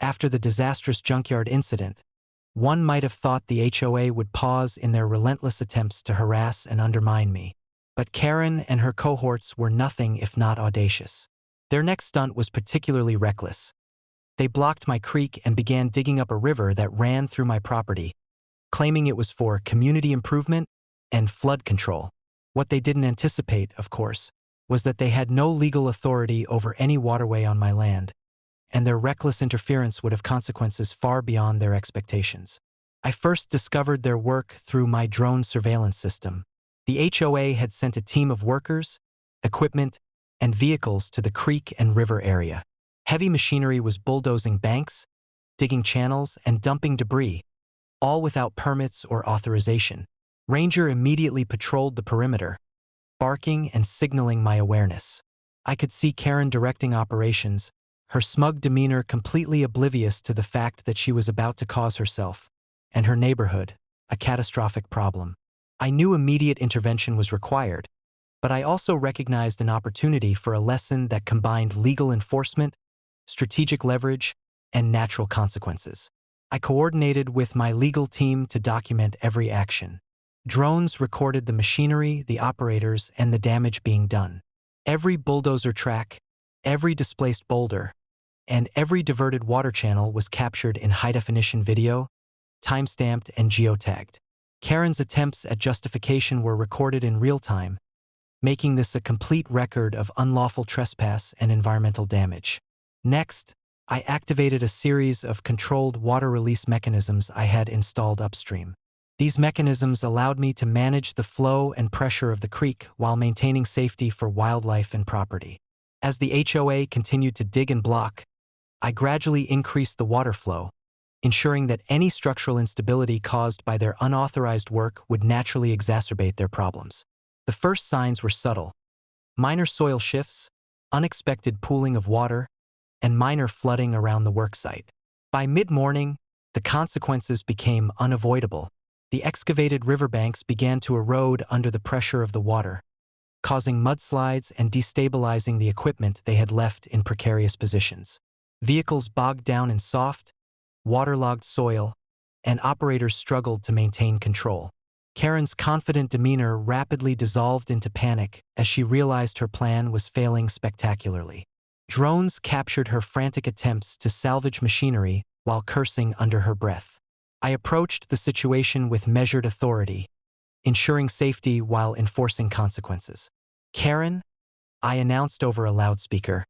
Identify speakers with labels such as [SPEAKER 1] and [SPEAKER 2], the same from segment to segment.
[SPEAKER 1] After the disastrous junkyard incident, one might have thought the HOA would pause in their relentless attempts to harass and undermine me. But Karen and her cohorts were nothing if not audacious. Their next stunt was particularly reckless. They blocked my creek and began digging up a river that ran through my property, claiming it was for community improvement and flood control. What they didn't anticipate, of course, was that they had no legal authority over any waterway on my land, and their reckless interference would have consequences far beyond their expectations. I first discovered their work through my drone surveillance system. The HOA had sent a team of workers, equipment, and vehicles to the creek and river area. Heavy machinery was bulldozing banks, digging channels, and dumping debris, all without permits or authorization. Ranger immediately patrolled the perimeter, barking and signaling my awareness. I could see Karen directing operations, her smug demeanor completely oblivious to the fact that she was about to cause herself and her neighborhood a catastrophic problem. I knew immediate intervention was required, but I also recognized an opportunity for a lesson that combined legal enforcement, strategic leverage, and natural consequences. I coordinated with my legal team to document every action. Drones recorded the machinery, the operators, and the damage being done. Every bulldozer track, every displaced boulder, and every diverted water channel was captured in high-definition video, time-stamped and geotagged. Karen's attempts at justification were recorded in real time, making this a complete record of unlawful trespass and environmental damage. Next, I activated a series of controlled water release mechanisms I had installed upstream. These mechanisms allowed me to manage the flow and pressure of the creek while maintaining safety for wildlife and property. As the HOA continued to dig and block, I gradually increased the water flow, ensuring that any structural instability caused by their unauthorized work would naturally exacerbate their problems. The first signs were subtle: minor soil shifts, unexpected pooling of water, and minor flooding around the worksite. By mid-morning, the consequences became unavoidable. The excavated riverbanks began to erode under the pressure of the water, causing mudslides and destabilizing the equipment they had left in precarious positions. Vehicles bogged down in soft, waterlogged soil, and operators struggled to maintain control. Karen's confident demeanor rapidly dissolved into panic as she realized her plan was failing spectacularly. Drones captured her frantic attempts to salvage machinery while cursing under her breath. I approached the situation with measured authority, ensuring safety while enforcing consequences. "Karen," I announced over a loudspeaker,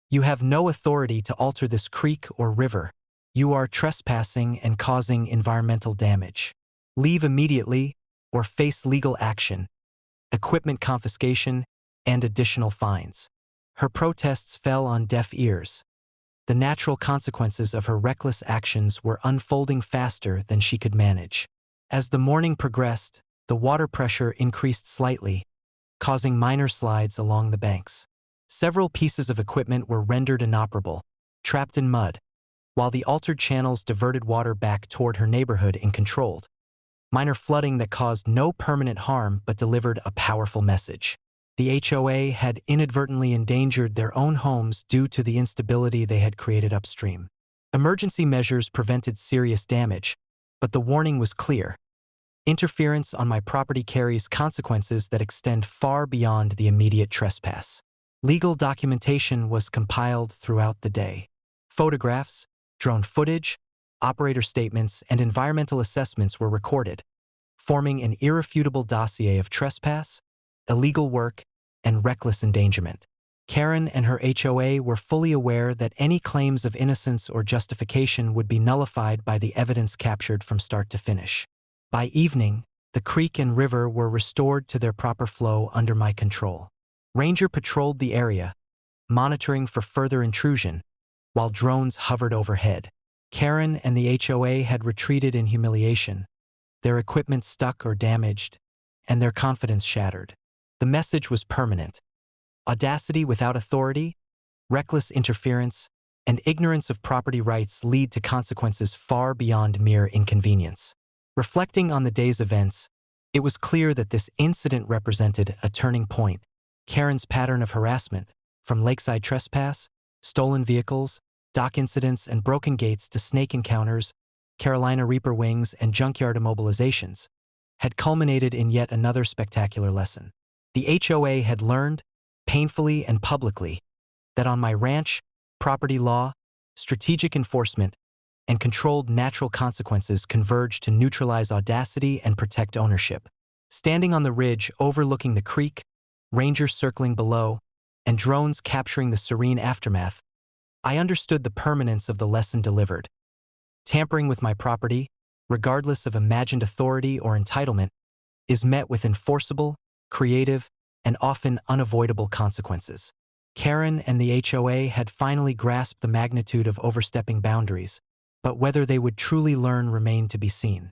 [SPEAKER 1] "you have no authority to alter this creek or river. You are trespassing and causing environmental damage. Leave immediately or face legal action, equipment confiscation, and additional fines." Her protests fell on deaf ears. The natural consequences of her reckless actions were unfolding faster than she could manage. As the morning progressed, the water pressure increased slightly, causing minor slides along the banks. Several pieces of equipment were rendered inoperable, trapped in mud, while the altered channels diverted water back toward her neighborhood uncontrolled. Minor flooding that caused no permanent harm but delivered a powerful message. The HOA had inadvertently endangered their own homes due to the instability they had created upstream. Emergency measures prevented serious damage, but the warning was clear. Interference on my property carries consequences that extend far beyond the immediate trespass. Legal documentation was compiled throughout the day. Photographs, drone footage, operator statements, and environmental assessments were recorded, forming an irrefutable dossier of trespass, illegal work, and reckless endangerment. Karen and her HOA were fully aware that any claims of innocence or justification would be nullified by the evidence captured from start to finish. By evening, the creek and river were restored to their proper flow under my control. Ranger patrolled the area, monitoring for further intrusion, while drones hovered overhead. Karen and the HOA had retreated in humiliation, their equipment stuck or damaged, and their confidence shattered. The message was permanent: audacity without authority, reckless interference, and ignorance of property rights lead to consequences far beyond mere inconvenience. Reflecting on the day's events, it was clear that this incident represented a turning point. Karen's pattern of harassment, from lakeside trespass, stolen vehicles, dock incidents and broken gates to snake encounters, Carolina Reaper wings, and junkyard immobilizations, had culminated in yet another spectacular lesson. The HOA had learned, painfully and publicly, that on my ranch, property law, strategic enforcement, and controlled natural consequences converged to neutralize audacity and protect ownership. Standing on the ridge overlooking the creek, rangers circling below, and drones capturing the serene aftermath, I understood the permanence of the lesson delivered. Tampering with my property, regardless of imagined authority or entitlement, is met with enforceable, creative, and often unavoidable consequences. Karen and the HOA had finally grasped the magnitude of overstepping boundaries, but whether they would truly learn remained to be seen.